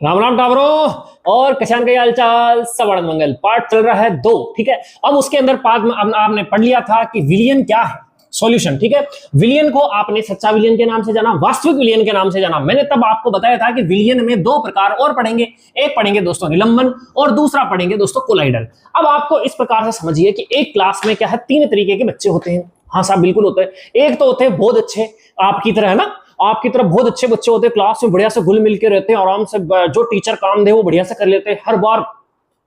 राम राम टाबरो। और कशान का हाल चाल, सवर्ण मंगल। पार्ट चल रहा है 2। ठीक है, अब उसके अंदर पार्ट आपने पढ़ लिया था कि विलियन क्या है, सॉल्यूशन। ठीक है, विलियन को आपने सच्चा विलियन के नाम से जाना, वास्तविक विलियन के नाम से जाना। मैंने तब आपको बताया था कि विलियन में दो प्रकार और पढ़ेंगे, एक पढ़ेंगे दोस्तों निलंबन और दूसरा पढ़ेंगे दोस्तों कोलाइडल। अब आपको इस प्रकार से समझिए कि एक क्लास में क्या है, 3 तरीके के बच्चे होते हैं। हाँ साहब बिल्कुल होते हैं। एक तो होते हैं बहुत अच्छे, आपकी तरह है ना, आपकी तरफ बहुत अच्छे बच्चे होते हैं, क्लास में बढ़िया से घुल मिल के रहते हैं, आराम से जो टीचर काम दे वो बढ़िया से कर लेते हैं, हर बार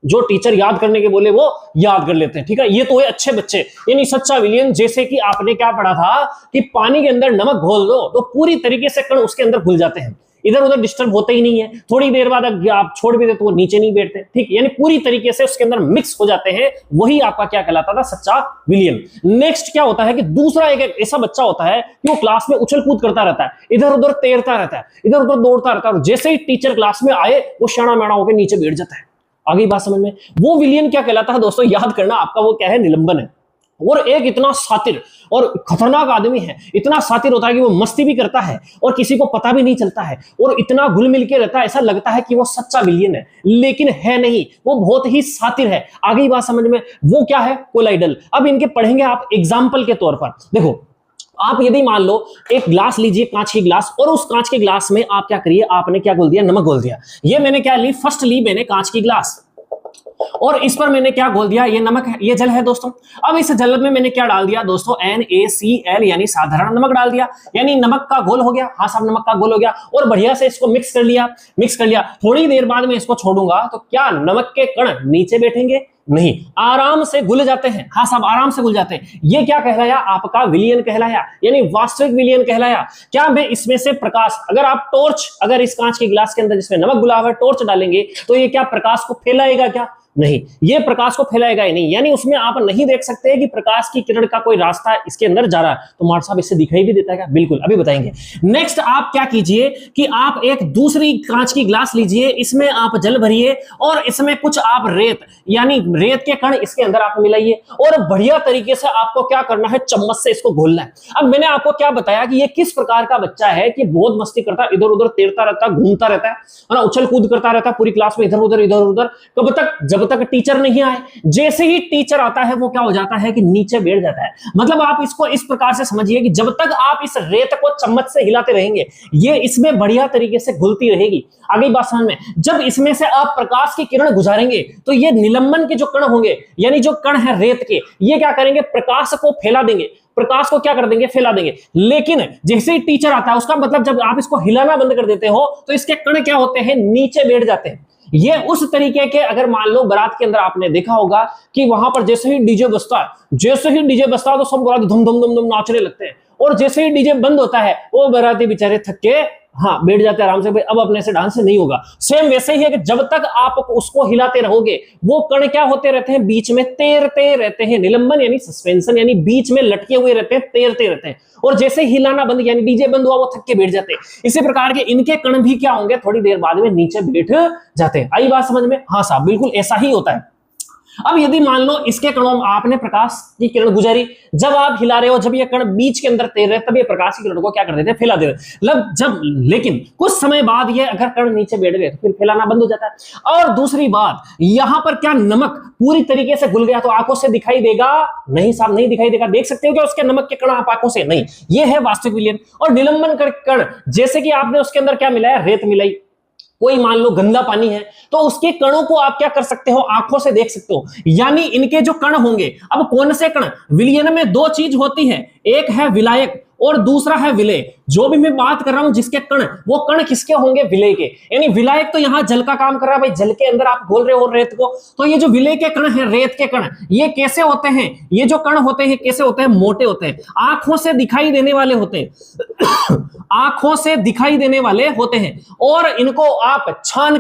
जो टीचर याद करने के बोले वो याद कर लेते हैं। ठीक है, ये तो है अच्छे बच्चे, यानी सच्चा विलियन। जैसे कि आपने क्या पढ़ा था कि पानी के अंदर नमक घोल दो तो पूरी तरीके से कण उसके अंदर घुल जाते हैं, इधर उधर डिस्टर्ब होते ही नहीं है। थोड़ी देर बाद आप छोड़ भी दे तो वो नीचे नहीं बैठते। ठीक, यानी पूरी तरीके से उसके अंदर मिक्स हो जाते हैं। वही आपका क्या कहलाता था, सच्चा विलियन। नेक्स्ट क्या होता है कि दूसरा एक ऐसा बच्चा होता है कि वो क्लास में उछल कूद करता रहता है, इधर उधर तैरता रहता है, इधर उधर दौड़ता रहता है, और जैसे ही टीचर क्लास में आए वो शाना मैना होकर नीचे बैठ जाता है। आगे बात समझ में? वो विलियन क्या कहलाता है दोस्तों, याद करना आपका, वो क्या है, निलंबन है। और एक इतना सातिर और खतरनाक आदमी है, इतना सातिर होता है कि वो मस्ती भी करता है और किसी को पता भी नहीं चलता है, और इतना घुल मिल के रहता है, ऐसा लगता है कि वो सच्चा विलियन है, लेकिन है नहीं, वो बहुत ही सातिर है। आगे बात समझ में? वो क्या है, कोलाइडल। अब इनके पढ़ेंगे आप एग्जाम्पल के तौर पर। देखो, आप यदि मान लो एक ग्लास लीजिए, कांच की ग्लास, और उस कांच के ग्लास में आप क्या करिए, आपने क्या घोल दिया, नमक घोल दिया। ये मैंने क्या ली, फर्स्ट ली मैंने कांच की ग्लास, और इस पर मैंने क्या घोल दिया, ये नमक है, ये जल है दोस्तों। अब इस जल में मैंने क्या डाल दिया दोस्तों, NaCl यानी साधारण नमक डाल दिया, यानी नमक का घोल हो गया। हाँ साहब, नमक का घोल हो गया, और बढ़िया से इसको मिक्स कर लिया। मिक्स कर लिया, थोड़ी देर बाद में इसको छोड़ूंगा तो क्या नमक के कण नीचे बैठेंगे? नहीं, आराम से घुल जाते हैं। हाँ साहब, आराम से घुल जाते हैं। ये क्या कहलाया, आपका विलियन कहलाया, यानी वास्तविक विलियन कहलाया। क्या मैं इसमें से प्रकाश, अगर आप टॉर्च, अगर इस कांच के गिलास के अंदर जिसमें नमक घुला हुआ है टॉर्च डालेंगे तो ये क्या प्रकाश को फैलाएगा? क्या नहीं, ये प्रकाश को फैलाएगा ही नहीं, यानी उसमें आप नहीं देख सकते कि प्रकाश की किरण का कोई रास्ता इसके अंदर जा रहा है। तो मार साहब इससे दिखाई भी देता है क्या? बिल्कुल, अभी बताएंगे। नेक्स्ट आप क्या कीजिए कि आप एक दूसरी कांच की ग्लास लीजिए, इसमें आप जल भरिए, और इसमें कुछ आप रेत यानी रेत के कण इसके अंदर आप मिलाइए, और बढ़िया तरीके से आपको क्या करना है, चम्मच से इसको घोलना है। अब मैंने आपको क्या बताया कि ये किस प्रकार का बच्चा है कि बहुत मस्ती करता है, इधर उधर तैरता रहता है, घूमता रहता है ना, उछल कूद करता रहता है पूरी क्लास में, इधर उधर इधर उधर। कब तक? जब तक टीचर नहीं आए। जैसे ही टीचर आता है वो क्या हो जाता है कि नीचे बैठ जाता है। मतलब आप इसको इस प्रकार से समझिए कि जब तक आप इस रेत को चम्मच से हिलाते रहेंगे ये इसमें बढ़िया तरीके से घुलती रहेगी। आगे बात समझ में? जब इसमें से आप प्रकाश की किरण गुजारेंगे तो ये निलंबन के जो कण होंगे, यानी जो कण है रेत के, ये क्या करेंगे, प्रकाश को फैला देंगे, प्रकाश को क्या कर देंगे, फैला देंगे। लेकिन जैसे ही टीचर आता है, उसका मतलब जब आप इसको हिलाना बंद कर देते हो तो इसके कण क्या होते हैं, नीचे बैठ जाते हैं। ये उस तरीके के, अगर मान लो बारात के अंदर आपने देखा होगा कि वहां पर जैसे ही डीजे बजता है, जैसे ही डीजे बजता है तो सब बाराती धूम धूम धूम धूम नाचने लगते हैं, और जैसे ही डीजे बंद होता है वो बाराती बेचारे थक के हाँ बैठ जाते हैं आराम से, भाई अब अपने से डांस नहीं होगा। सेम वैसे ही है कि जब तक आप उसको हिलाते रहोगे वो कण क्या होते रहते हैं, बीच में तैरते रहते हैं। निलंबन यानी सस्पेंशन, यानी बीच में लटके हुए रहते हैं, तैरते रहते हैं, और जैसे हिलाना बंद यानी डीजे बंद हुआ वो थक के बैठ जाते हैं। इसी प्रकार के इनके कण भी क्या होंगे, थोड़ी देर बाद में नीचे बैठ जाते हैं। आई बात समझ में? हाँ साहब बिल्कुल ऐसा ही होता है। अब यदि मान लो इसके कणों में आपने प्रकाश की किरण गुजारी, जब आप हिला रहे हो, जब ये कण बीच के अंदर तैर रहे तब ये प्रकाश की किरण को क्या कर देते हैं, फैला देते हैं। जब लेकिन कुछ समय बाद ये अगर कण नीचे बैठ गए तो फिर फैलाना बंद हो जाता है। और दूसरी बात, यहां पर क्या नमक पूरी तरीके से घुल गया तो आंखों से दिखाई देगा? नहीं साहब, नहीं दिखाई देगा। देख सकते हो क्या उसके नमक के कण आप आंखों से? नहीं। ये है वास्तविक विलियन। और निलंबन कण, जैसे कि आपने उसके अंदर क्या मिलाया, रेत मिलाई, कोई मान लो गंदा पानी है तो उसके कणों को आप क्या कर सकते हो, आंखों से देख सकते हो, यानी इनके जो कण होंगे। अब कौन से कण? विलियन में 2 चीज होती है, एक है विलायक और दूसरा है विलेय। जो भी मैं बात कर रहा हूं जिसके कण, वो कण किसके होंगे, विलेय के। यानी विलायक तो यहां जल का काम कर रहा है, भाई जल के अंदर आप घोल रहे हो रेत को, तो ये जो विलेय के कण है, रेत के कण, ये कैसे होते हैं, ये जो कण होते हैं कैसे होते हैं, मोटे होते हैं, आंखों से दिखाई देने वाले होते हैं आंखों से दिखाई देने वाले होते हैं, और इनको आप छान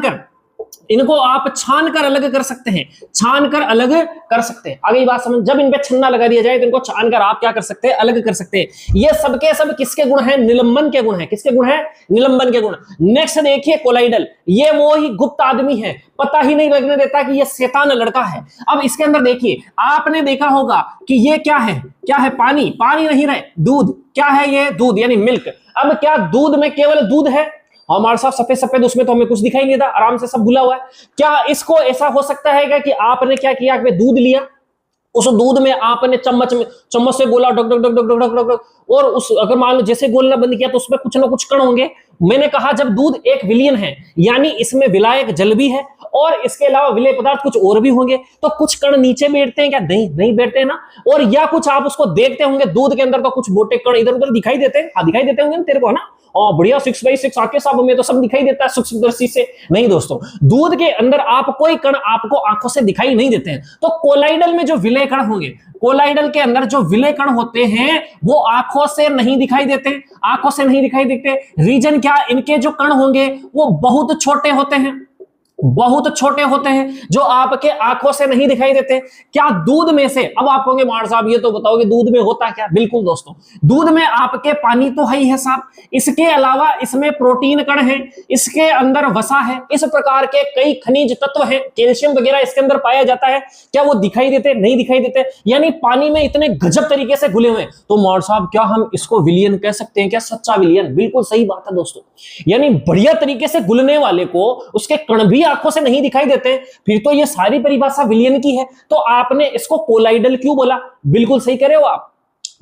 कर अलग कर सकते हैं, छान कर अलग कर सकते हैं। आगे बात समझ? जब इन पे छन्ना लगा दिया जाए तो इनको छान कर आप क्या कर सकते हैं, अलग कर सकते हैं। ये सबके सब किसके गुण हैं, निलंबन के गुण हैं। किसके गुण हैं, निलंबन के गुण। नेक्स्ट देखिए कोलाइडल, ये वो ही गुप्त आदमी है, पता ही नहीं लगने देता कि ये शैतान लड़का है। अब इसके अंदर देखिए, आपने देखा होगा कि ये क्या है, क्या है, पानी नहीं रहे, दूध। क्या है ये, दूध यानी मिल्क। अब क्या दूध में केवल दूध है? हमारे साथ सफेद सफेद, उसमें तो हमें कुछ दिखाई नहीं था, आराम से सब घुला हुआ है। क्या इसको ऐसा हो सकता है कि आपने क्या किया कि दूध लिया, उस दूध में आपने चम्मच से गोला डग डग डग डग डग डग डग, और उस अगर मान लो जैसे गोलना बंद किया तो उसमें कुछ ना कुछ कण होंगे। मैंने कहा जब दूध एक विलियन है यानी इसमें विलायक जल भी है और इसके अलावा विलेय पदार्थ कुछ और भी होंगे, तो कुछ कण नीचे बैठते हैं क्या? नहीं बैठते हैं ना। और या कुछ आप उसको देखते होंगे दूध के अंदर तो कुछ मोटे कण इधर उधर दिखाई देते हैं, हाँ दिखाई देते होंगे ना तेरे को, है ना। और बढ़िया 6x6 आंखें साहब में तो सब दिखाई देता है सूक्ष्मदर्शी से। नहीं दोस्तों, दूध के अंदर आप कोई कण आपको आंखों से दिखाई नहीं देते हैं। तो कोलाइडल में जो विलेय कण होंगे, कोलाइडल के अंदर जो विलेय कण होते हैं वो आंखों से नहीं दिखाई देते, आंखों से नहीं दिखाई देते। रीजन क्या? इनके जो कण होंगे वो बहुत छोटे होते हैं, बहुत छोटे होते हैं, जो आपके आंखों से नहीं दिखाई देते। क्या दूध में से, अब आप कहोगे मार साहब ये तो बताओगे दूध में होता क्या? बिल्कुल दोस्तों, दूध में आपके पानी तो है ही है साहब, इसके अलावा इसमें प्रोटीन कण है, इसके अंदर वसा है, इस प्रकार के कई खनिज तत्व हैं, कैल्शियम वगैरह इसके अंदर पाया जाता है। क्या वो दिखाई देते? नहीं दिखाई देते। यानी पानी में इतने गजब तरीके से घुले हुए। तो मार साहब क्या हम इसको विलियन कह सकते हैं क्या? सच्चा विलियन, बिल्कुल सही बात है दोस्तों। यानी बढ़िया तरीके से घुलने वाले को उसके कण भी आंखों से नहीं दिखाई देते, फिर तो ये सारी परिभाषा विलियन की है। तो आपने इसको कोलाइडल क्यों बोला? बिल्कुल सही कह रहे हो आप।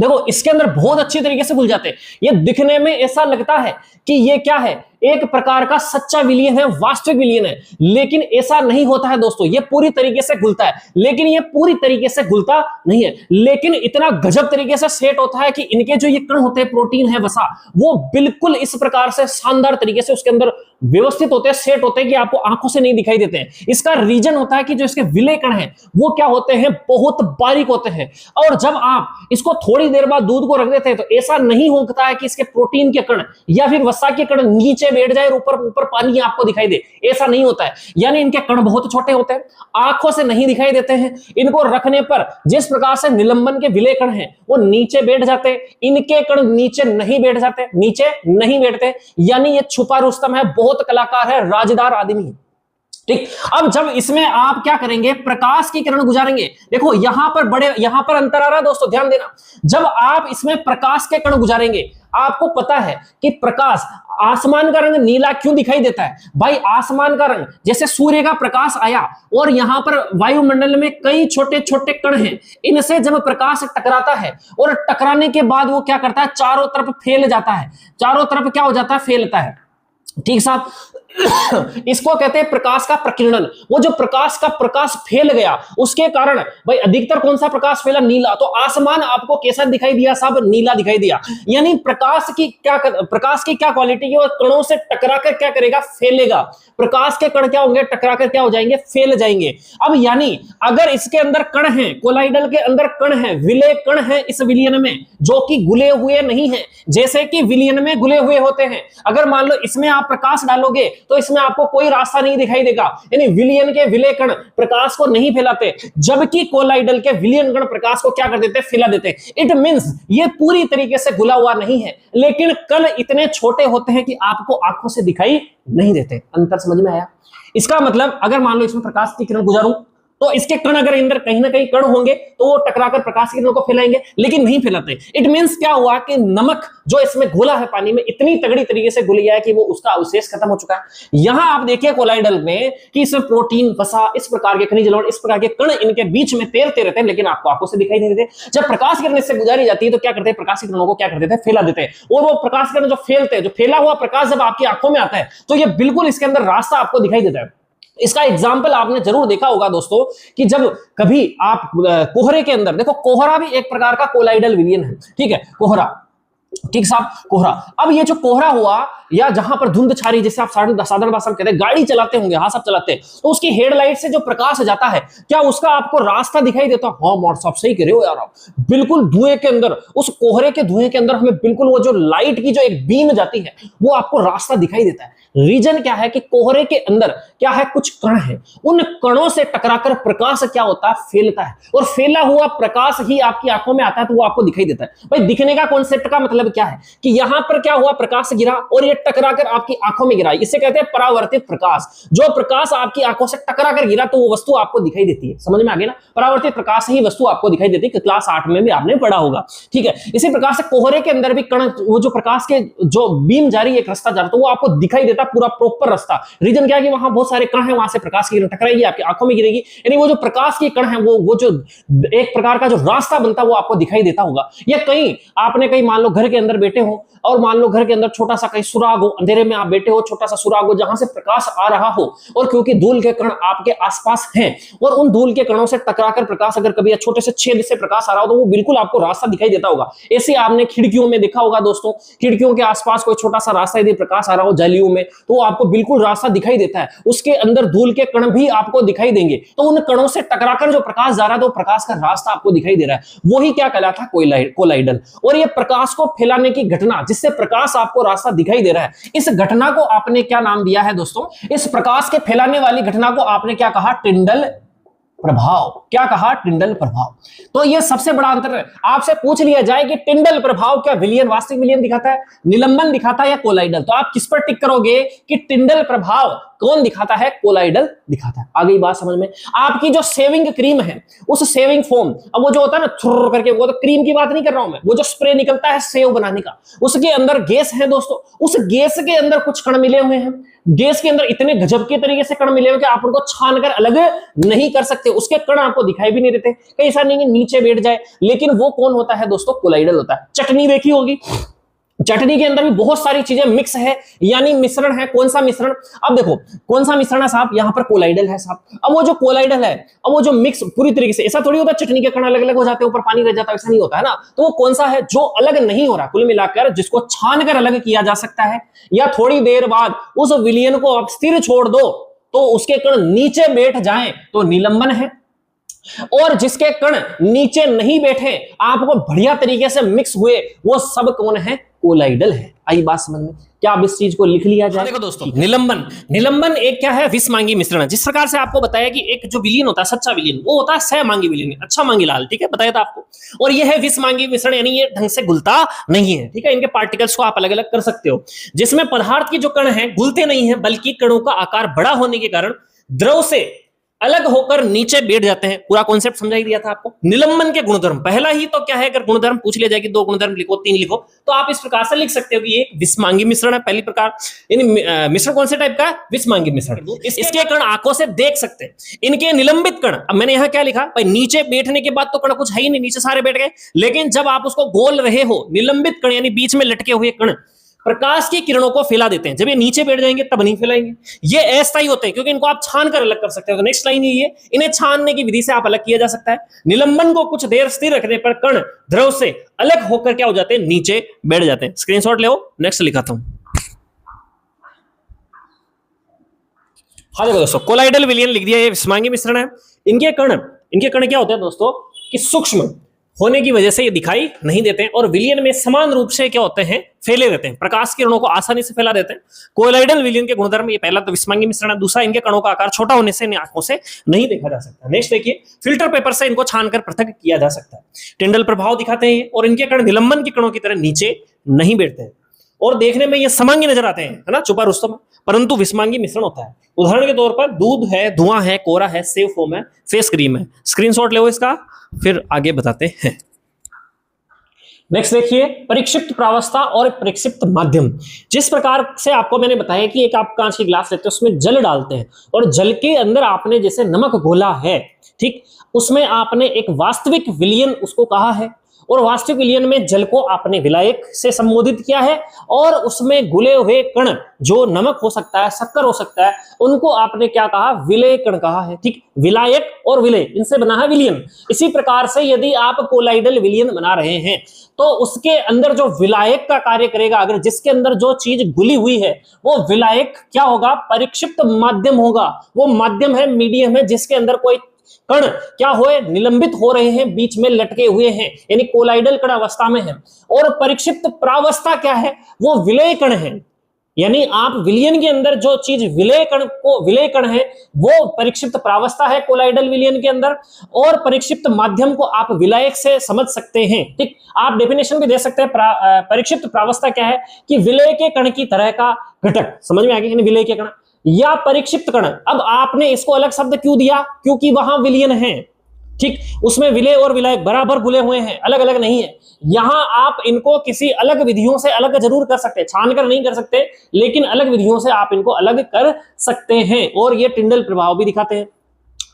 देखो इसके अंदर बहुत अच्छी तरीके से घुल जाते हैं। ये दिखने में ऐसा लगता है कि ये क्या है, एक प्रकार का सच्चा विलियन है, वास्तविक विलियन है, लेकिन ऐसा नहीं होता है दोस्तों। ये पूरी तरीके से घुलता है, लेकिन ये पूरी तरीके से घुलता नहीं है, लेकिन इतना गजब तरीके से सेट होता है कि इनके जो ये कण होते हैं, प्रोटीन है, वसा, वो बिल्कुल इस प्रकार से शानदार तरीके से उसके अंदर व्यवस्थित होते हैं, सेट होते हैं कि आपको आंखों से नहीं दिखाई देते हैं। इसका रीजन होता है कि जो इसके विलेय कण हैं वो क्या होते हैं, बहुत बारीक होते हैं। और जब आप इसको थोड़ी देर बाद दूध को रख देते हैं तो ऐसा नहीं होता है कि इसके प्रोटीन के कण या फिर वसा के कण नीचे बैठ जाए और ऊपर ऊपर पानी आपको दिखाई दे, ऐसा नहीं होता है। यानी इनके कण बहुत छोटे होते हैं, आंखों से नहीं दिखाई देते हैं। इनको रखने पर जिस प्रकार से निलंबन के विलेय कण हैं वो नीचे बैठ जाते हैं, इनके कण नीचे नहीं बैठ जाते, नीचे नहीं बैठते। यानी ये छुपा रुस्तम है, बहुत कलाकार है, राजदार आदमी है। ठीक, अब जब इसमें आप क्या करेंगे, प्रकाश की किरण गुजारेंगे। देखो यहां पर अंतर आ रहा है दोस्तों, ध्यान देना। जब आप इसमें प्रकाश के कण गुजारेंगे, आपको पता है कि प्रकाश, आसमान का रंग नीला क्यों दिखाई देता है भाई? आसमान का रंग, जैसे सूर्य का प्रकाश आया और यहां पर वायुमंडल में कई छोटे छोटे कण हैं, इनसे जब प्रकाश टकराता है और टकराने के बाद वो क्या करता है, चारों तरफ फैल जाता है, चारों तरफ क्या हो जाता है, फैलता है। ठीक साहब, इसको कहते हैं प्रकाश का प्रकीर्णन। वो जो प्रकाश फैल गया उसके कारण भाई अधिकतर कौन सा प्रकाश फैला, नीला। तो आसमान आपको कैसा दिखाई दिया साहब, नीला दिखाई दिया। यानी प्रकाश की क्या क्वालिटी है, कणों से टकराकर क्या करेगा, फैलेगा। प्रकाश के कण क्या होंगे, टकराकर क्या हो जाएंगे, फैल जाएंगे। अब यानी अगर इसके अंदर कण है, कोलाइडल के अंदर कण है, विलेय कण है इस विलियन में, जो कि घुले हुए नहीं है, जैसे कि विलियन में घुले हुए होते हैं। अगर मान लो इसमें आप प्रकाश डालोगे तो इसमें आपको कोई रास्ता नहीं दिखाई देगा, यानी विलियन के विलेय कण प्रकाश को नहीं फैलाते, जबकि कोलाइडल के विलियन कण प्रकाश को क्या कर देते, फैला देते। इट मींस ये पूरी तरीके से घुला हुआ नहीं है, लेकिन कण इतने छोटे होते हैं कि आपको आंखों से दिखाई नहीं देते। अंतर समझ में आया? इसका मतलब अगर मान लो इसमें प्रकाश की किरण गुजारूं तो इसके कण अगर अंदर कहीं ना कहीं कण होंगे तो वो टकराकर प्रकाश की किरणों को फैलाएंगे, लेकिन नहीं फैलाते। इट मींस क्या हुआ कि नमक जो इसमें घुला है पानी में, इतनी तगड़ी तरीके से घुल गया है कि वो उसका अवशेष खत्म हो चुका है। यहां आप देखिए कोलाइडल में कि इसमें प्रोटीन, वसा, इस प्रकार के खनिज लवण, इस प्रकार के कण इनके बीच में तैरते रहते हैं, लेकिन आपको आंखों से दिखाई नहीं देते। जब प्रकाश किरण इससे गुजारी जाती है तो क्या करते हैं, प्रकाश की किरणों को क्या कर देते हैं, फैला देते हैं। और वो प्रकाश किरण जो फैलते हैं, जो फैला हुआ प्रकाश जब आपकी आंखों में आता है तो ये बिल्कुल इसके अंदर रास्ता आपको दिखाई देता है। इसका एग्जाम्पल आपने जरूर देखा होगा दोस्तों कि जब कभी आप कोहरे के अंदर देखो, कोहरा भी एक प्रकार का कोलाइडल विलियन है। ठीक है, कोहरा, ठीक साहब, कोहरा। अब ये जो कोहरा हुआ या जहां पर धुंध छा रही, जैसे आप साधारण भाषा में कहते हैं, गाड़ी चलाते होंगे, हाँ सब चलाते हैं, तो उसकी हेडलाइट से जो प्रकाश जाता है, क्या उसका आपको रास्ता दिखाई देता? हाँ मॉड साहब सही कह रहे हो यार आप, बिल्कुल धुएं के अंदर, उस कोहरे के धुएं के अंदर हमें बिल्कुल वो जो लाइट की जो एक बीम जाती है वो आपको रास्ता दिखाई देता है। रीजन क्या है कि कोहरे के अंदर क्या है, कुछ कण है, उन कणों से टकराकर प्रकाश क्या होता है, फैलता है, और फैला हुआ प्रकाश ही आपकी आंखों में आता है तो वो आपको दिखाई देता है। भाई दिखने का कॉन्सेप्ट का मतलब मतलब क्या है कि यहां पर क्या हुआ, प्रकाश गिरा और ये टकरा कर आपकी आंखों में गिरा, इसे कहते हैं परावर्तित प्रकाश। जो प्रकाश आपकी आंखों से टकरा कर गिरा तो वो वस्तु आपको दिखाई देती है, समझ में आ गया ना, परावर्तित प्रकाश से ही वस्तु आपको दिखाई देती है, क्लास 8 में भी आपने पढ़ा होगा, ठीक है। इसी प्रकार से कोहरे के अंदर भी कण, वो जो प्रकाश के जो बीम जारी एक रास्ता जा रहा है तो वो आपको दिखाई देता पूरा प्रॉपर रास्ता। रीजन क्या है कि वहां बहुत सारे कण हैं, वहां से प्रकाश की किरण टकराएगी, आपकी आंखों में गिरेगी, यानी वो जो प्रकाश के कण है वो जो एक प्रकार का जो रास्ता बनता है वो आपको दिखाई देता होगा। या कहीं आपने कहीं मान लो घर के अंदर बैठे हो और मान लो घर के अंदर छोटा सा कहीं सुराग हो, अंधेरे में आप बैठे हो, छोटा सा सुराग हो जहां से प्रकाश आ रहा हो, और क्योंकि धूल के कण आपके आसपास हैं और उन धूल के कणों से टकराकर प्रकाश अगर कभी छोटे से छेद से प्रकाश आ रहा हो तो वो बिल्कुल आपको रास्ता दिखाई देता होगा। ऐसे आपने खिड़कियों में देखा होगा दोस्तों, खिड़कियों के आसपास कोई छोटा सा रास्ता यदि प्रकाश आ रहा हो जालियों में तो आपको बिल्कुल रास्ता दिखाई देता है, उसके अंदर धूल के कण भी आपको दिखाई देंगे, तो उन कणों से टकराकर जो प्रकाश जा रहा है तो प्रकाश का रास्ता आपको दिखाई दे रहा है, वही क्या कहलाता है, कोलाइडल। और ये प्रकाश को फैलाने की घटना जिससे प्रकाश आपको रास्ता दिखाई दे रहा है, इस घटना को आपने क्या नाम दिया है दोस्तों, इस प्रकाश के फैलाने वाली घटना को आपने क्या कहा, टिंडल प्रभाव। क्या कहा, टिंडल प्रभाव। तो ये सबसे बड़ा अंतर है। आपसे पूछ लिया जाए कि टिंडल प्रभाव क्या विलयन, वास्तविक विलयन दिखाता है, निलंबन दिखाता है या कोलाइडल, तो आप किस पर टिक करोगे कि टिंडल प्रभाव कौन दिखाता है, कोलाइडल दिखाता है। आ गई बात समझ में। आपकी जो सेविंग क्रीम है, उस सेविंग फोम, अब वो जो होता है ना छुर करके, वो तो क्रीम की बात नहीं कर रहा हूं मैं, वो जो स्प्रे निकलता है सेव बनाने का, उसके अंदर गैस है दोस्तों, उस गैस के अंदर कुछ कण मिले हुए हैं, गैस के अंदर इतने गजब के तरीके से कण मिले हुए कि आप उनको छानकर अलग नहीं कर सकते, उसके कण आपको दिखाई भी नहीं देते, कई ऐसा नहीं कि नीचे बैठ जाए, लेकिन वो कौन होता है दोस्तों, कोलाइडल होता है। चटनी देखी होगी, चटनी के अंदर भी बहुत सारी चीजें मिक्स है, यानी मिश्रण है। कौन सा मिश्रण, अब देखो कौन सा मिश्रण है साहब, यहां पर कोलाइडल है साहब। अब वो जो कोलाइडल है, अब वो जो मिक्स पूरी तरीके से, ऐसा थोड़ी होता है चटनी के कण अलग अलग हो जाते हैं, ऊपर पानी रह जाता है, ऐसा नहीं होता है ना। तो वो कौन सा है जो अलग नहीं हो रहा, कुल मिलाकर जिसको छान कर अलग किया जा सकता है, या थोड़ी देर बाद उस विलयन को आप स्थिर छोड़ दो तो उसके कण नीचे बैठ जाएं तो निलंबन है, और जिसके कण नीचे नहीं बैठे, आपको बढ़िया तरीके से मिक्स हुए, वो सब कौन है, कोलाइडल है। आई बात समझ में, क्या अब इस चीज को लिख लिया जाए। देखो दोस्तों, निलंबन, निलंबन एक क्या है, विषमांगी मिश्रण है। जिस प्रकार से आपको बताया कि एक जो विलयन होता है सच्चा विलयन, वो होता है सहमांगी विलयन, अच्छा मांगी लाल, ठीक है, बताया था आपको। और ये है विषमांगी मिश्रण, यानी ये ढंग से घुलता नहीं है, ठीक है, इनके पार्टिकल्स को आप अलग अलग कर सकते हो, जिसमें पदार्थ के जो कण है घुलते नहीं है, बल्कि कणों का आकार बड़ा होने के कारण द्रव से अलग होकर नीचे बैठ जाते हैं। पूरा कॉन्सेप्ट समझाई दिया था आपको। निलंबन के गुणधर्म, पहला ही तो क्या है, अगर गुणधर्म पूछ लिया जाए कि 2 गुणधर्म लिखो, 3 लिखो, तो आप इस प्रकार से लिख सकते हो कि ये विषमांगी मिश्रण है, पहली प्रकार, यानी मिश्रण कौन से टाइप का है, विषमांगी मिश्रण। इसके कण आंखों से देख सकते हैं। इनके निलंबित कण, अब मैंने यहां क्या लिखा भाई, नीचे बैठने के बाद तो कण कुछ है ही नहीं, नीचे सारे बैठ गए, लेकिन जब आप उसको गोल रहे हो, निलंबित कण यानी बीच में लटके हुए कण प्रकाश की किरणों को फैला देते हैं। जब ये नीचे बैठ जाएंगे तब नहीं फैलाएंगे, ये अस्थायी होते हैं, क्योंकि इनको आप छान कर अलग कर सकते हो। तो नेक्स्ट लाइन ये, इन्हें छानने की विधि से आप अलग किया जा सकता है। निलंबन को कुछ देर स्थिर रखने पर कण द्रव से अलग होकर क्या हो जाते हैं, नीचे बैठ जाते हैं। स्क्रीनशॉट ले, नेक्स्ट लिखाता हूं। हाँ देखो दोस्तों, कोलाइडल विलयन लिख दिया, ये विषमांगी मिश्रण है। इनके कण क्या होते हैं दोस्तों कि सूक्ष्म होने की वजह से ये दिखाई नहीं देते हैं, और विलयन में समान रूप से क्या होते हैं, फैले रहते हैं, प्रकाश किरणों को आसानी से फैला देते हैं। कोलाइडल विलयन के गुणधर्म, ये पहला तो विषमांगी मिश्रण है, दूसरा इनके कणों का आकार छोटा होने से आंखों से नहीं देखा जा सकता। नेक्स्ट देखिए, फिल्टर पेपर से इनको छानकर पृथक किया जा सकता है। टिंडल प्रभाव दिखाते हैं ये, और इनके कण निलंबन के कणों की तरह नीचे नहीं बैठते हैं, और देखने में ये समांगी नजर आते हैं, है ना, छुपा रुस्तम, परंतु विषमांगी मिश्रण होता है। उदाहरण के तौर पर दूध है, धुआं है, कोरा है, सेव फोम है, फेस क्रीम है। स्क्रीनशॉट ले इसका, फिर आगे बताते हैं। नेक्स्ट देखिए, परिक्षिप्त प्रावस्था और परिक्षिप्त माध्यम। जिस प्रकार से आपको मैंने बताया कि एक आप कांच की ग्लास लेते हैं, उसमें जल डालते हैं, और जल के अंदर आपने जैसे नमक घोला है, ठीक, उसमें आपने एक वास्तविक विलयन उसको कहा है, और वास्तविक विलयन में जल को आपने विलायक से संबोधित किया है, और उसमें घुले हुए कण जो नमक हो सकता है, शक्कर हो सकता है, उनको आपने क्या कहा, विलय कण कहा है, ठीक, विलायक और विलय, इनसे बना है विलयन। इसी प्रकार से यदि आप कोलाइडल विलयन बना रहे हैं तो उसके अंदर जो विलायक का कार्य करेगा, अगर जिसके अंदर जो चीज घुली हुई है वो विलायक क्या होगा, परिक्षिप्त माध्यम होगा। वो माध्यम है, मीडियम है, जिसके अंदर कोई कण क्या हुए, निलंबित हो रहे हैं, बीच में लटके हुए हैं, यानी कोलाइडल कण अवस्था में है। और परिक्षिप्त प्रावस्था क्या है, वो विलय कण है, यानी आप विलयन के अंदर जो चीज विलय कण है वो परिक्षिप्त प्रावस्था है कोलाइडल विलयन के अंदर, और परिक्षिप्त माध्यम को आप विलायक से समझ सकते हैं। ठीक, आप डेफिनेशन भी दे सकते हैं। परिक्षिप्त प्रावस्था क्या है कि विलय के कण की तरह का घटक, समझ में आ गया, विलय के कण या परिक्षिप्त कण। अब आपने इसको अलग शब्द क्यों दिया, क्योंकि वहां विलयन है। ठीक, उसमें विलय और विलायक बराबर घुले हुए हैं, अलग अलग नहीं है। यहां आप इनको किसी अलग विधियों से अलग जरूर कर सकते हैं, छान कर नहीं कर सकते, लेकिन अलग विधियों से आप इनको अलग कर सकते हैं, और ये टिंडल प्रभाव भी दिखाते हैं।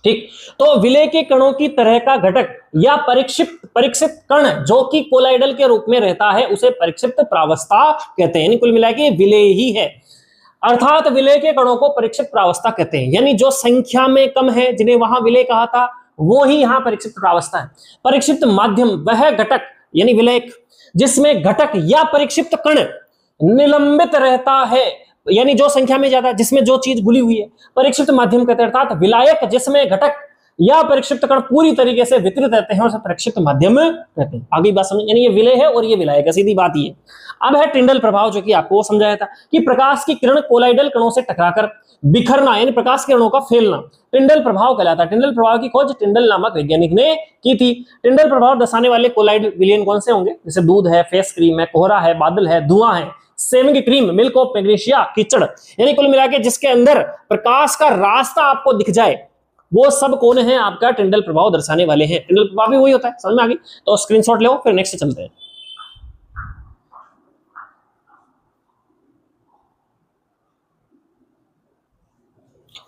ठीक, तो विलय के कणों की तरह का घटक या परिक्षिप्त कण जो कि कोलाइडल के रूप में रहता है उसे परिक्षिप्त प्रावस्था कहते हैं। कुल मिला के विलय ही है, अर्थात विलय के कणों को परिक्षिप्त प्रावस्था कहते हैं। यानी जो संख्या में कम है, जिन्हें वहां विलय कहा था, वो ही यहां परिक्षिप्त प्रावस्था है। परिक्षिप्त माध्यम वह घटक यानी विलयक जिसमें घटक या परिक्षिप्त कण निलंबित रहता है, यानी जो संख्या में ज्यादा, जिसमें जो चीज घुली हुई है, परिक्षिप्त माध्यम कहते हैं। अर्थात विलायक जिसमें घटक या परिक्षिप्त कण पूरी तरीके से वितरित रहते हैं, उसे परिक्षिप्त माध्यम कहते हैं। आगे बात समझ, यानी ये विलय है और ये विलायक है, सीधी बात ये। अब है टिंडल प्रभाव, जो कि आपको वो समझाया था कि प्रकाश की किरण कोलाइडल कणों से टकराकर बिखरना, यानी प्रकाश किरणों का फैलना टिंडल प्रभाव कहलाता है। टिंडल प्रभाव की खोज टिंडल नामक वैज्ञानिक ने की थी। टिंडल प्रभाव दर्शाने वाले कोलाइडल विलयन कौन से होंगे? जैसे दूध है, फेस क्रीम है, कोहरा है, बादल है, धुआं है, shaving cream, milk of magnesia, कीचड़, यानी कुल मिला के जिसके अंदर प्रकाश का रास्ता आपको दिख जाए, वो सब कौन है? आपका टिंडल प्रभाव दर्शाने वाले हैं। टिंडल प्रभाव भी वही होता है, समझ में आ गई? तो स्क्रीनशॉट लो, फिर नेक्स्ट चलते हैं।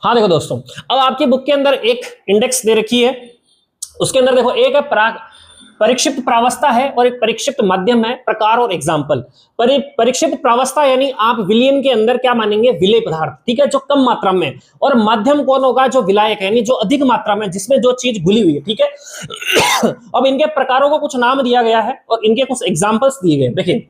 हाँ देखो दोस्तों, अब आपकी बुक के अंदर एक इंडेक्स दे रखी है, उसके अंदर देखो एक है परिक्षिप्त प्रावस्था है और एक परिक्षिप्त माध्यम है, प्रकार और एग्जाम्पल। परिक्षिप्त प्रावस्था यानी आप विलयन के अंदर क्या मानेंगे? विलय पदार्थ, ठीक है, जो कम मात्रा में, और माध्यम कौन होगा? जो विलायक है, यानी जो अधिक मात्रा में, जिसमें जो चीज घुली हुई है, ठीक है। अब इनके प्रकारों को कुछ नाम दिया गया है और इनके कुछ एग्जाम्पल्स दिए गए। देखिए,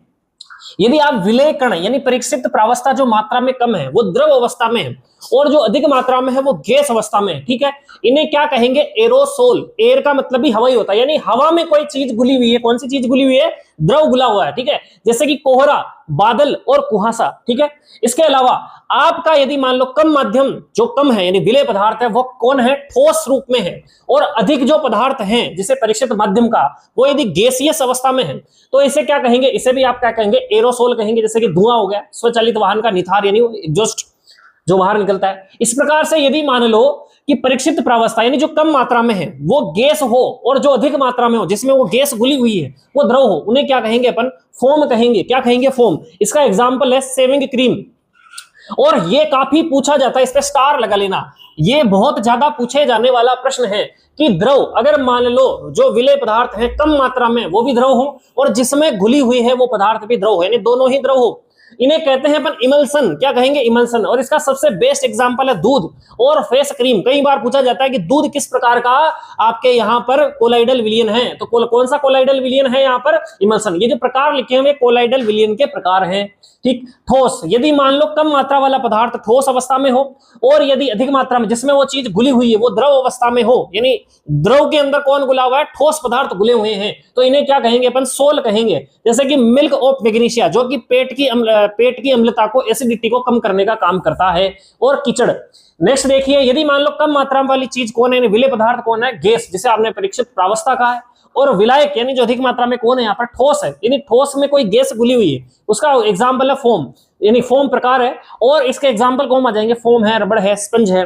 यदि आप विलय कण यानी परिक्षिप्त प्रावस्था जो मात्रा में कम है वो द्रव अवस्था में है, और जो अधिक मात्रा में है वो गैस अवस्था में है, ठीक है, इन्हें क्या कहेंगे? एरोसोल। एयर का मतलब भी हवा ही होता है, यानी हवा में कोई चीज घुली हुई है। कौन सी चीज घुली हुई है? द्रव घुला हुआ है, ठीक है, जैसे कि कोहरा, बादल और कुहासा, ठीक है। इसके अलावा आपका यदि मान लो कम माध्यम जो कम है यानी विलय पदार्थ है, वो कौन है? ठोस रूप में है, और अधिक जो पदार्थ हैं जिसे परिक्षिप्त माध्यम का, वो यदि गैसियस अवस्था में है, तो इसे क्या कहेंगे? इसे भी आप क्या कहेंगे? एरोसोल कहेंगे। जैसे कि धुआं हो गया, स्वचालित वाहन का निथार यानी एग्जॉस्ट जो बाहर निकलता है। इस प्रकार से यदि मान लो कि परिक्षिप्त प्रावस्था यानी जो कम मात्रा में है वो गैस हो, और जो अधिक मात्रा में हो जिसमें वो गैस घुली हुई है वो द्रव हो, उन्हें क्या कहेंगे? अपन फोम कहेंगे। क्या कहेंगे? फोम। इसका एग्जाम्पल है सेविंग क्रीम, और ये काफी पूछा जाता है, इस पे स्टार लगा लेना। ये बहुत ज्यादा पूछे जाने वाला प्रश्न है कि द्रव, अगर मान लो जो विलय पदार्थ है कम मात्रा में वो भी द्रव हो, और जिसमें घुली हुई है वो पदार्थ भी द्रव हो, यानी दोनों ही द्रव हो, इन्हें कहते हैं अपन इमल्सन। क्या कहेंगे? इमल्सन। और इसका सबसे बेस्ट एग्जांपल है दूध और फेस क्रीम। कई बार पूछा जाता है कि दूध किस प्रकार का आपके यहाँ पर कोलाइडल विलयन है, तो कौन सा कोलाइडल विलयन है यहाँ पर? इमल्सन। ये जो प्रकार लिखे हुए कोलाइडल विलयन के प्रकार हैं, ठीक। ठोस, यदि मान लो कम मात्रा वाला पदार्थ ठोस अवस्था में हो, और यदि अधिक मात्रा में जिसमें वो चीज घुली हुई है वो द्रव अवस्था में हो, यानी द्रव के अंदर कौन घुला हुआ है? ठोस पदार्थ घुले हुए हैं, तो इन्हें क्या कहेंगे? अपन सोल कहेंगे। जैसे कि मिल्क ऑफ मैग्नीशिया, जो कि पेट की अम्लता को, एसिडिटी को कम करने का काम करता है, और कीचड़। नेक्स्ट देखिए, यदि मान लो कम मात्रा वाली चीज कौन है? विलय पदार्थ कौन है? गैस, जिसे आपने परिक्षिप्त प्रावस्था कहा है। और विलायक यानी जो अधिक मात्रा में कौन है यहाँ पर? ठोस है, यानी ठोस में कोई गैस घुली हुई है, उसका एग्जाम्पल है फोम, यानी फोम प्रकार है। और इसके एग्जाम्पल कौन आ जाएंगे? फोम है, रबड़ है, स्पंज है,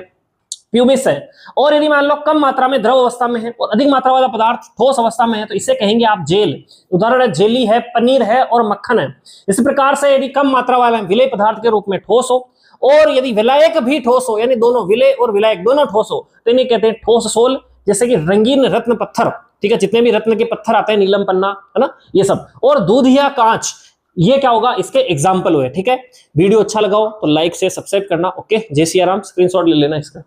प्यूबिस है। और यदि मान लो कम मात्रा में द्रव अवस्था में है और अधिक मात्रा वाला पदार्थ ठोस अवस्था में है, तो इसे कहेंगे आप जेल। उदाहरण है जेली है, पनीर है और मक्खन है। इस प्रकार से यदि कम मात्रा वाला विलय पदार्थ के रूप में ठोस हो, और यदि विलायक भी ठोस हो, यानी दोनों विलय और विलायक दोनों ठोस हो, तो इन्हें कहते हैं ठोस सोल। जैसे कि रंगीन रत्न पत्थर, ठीक है, जितने भी रत्न के पत्थर आते हैं, नीलम पन्ना, है ना, ये सब। और दूध या कांच, ये क्या होगा? इसके एग्जाम्पल हुए, ठीक है। वीडियो अच्छा लगा हो तो लाइक से सब्सक्राइब करना। ओके, जय सिया राम। स्क्रीनशॉट ले लेना इसका।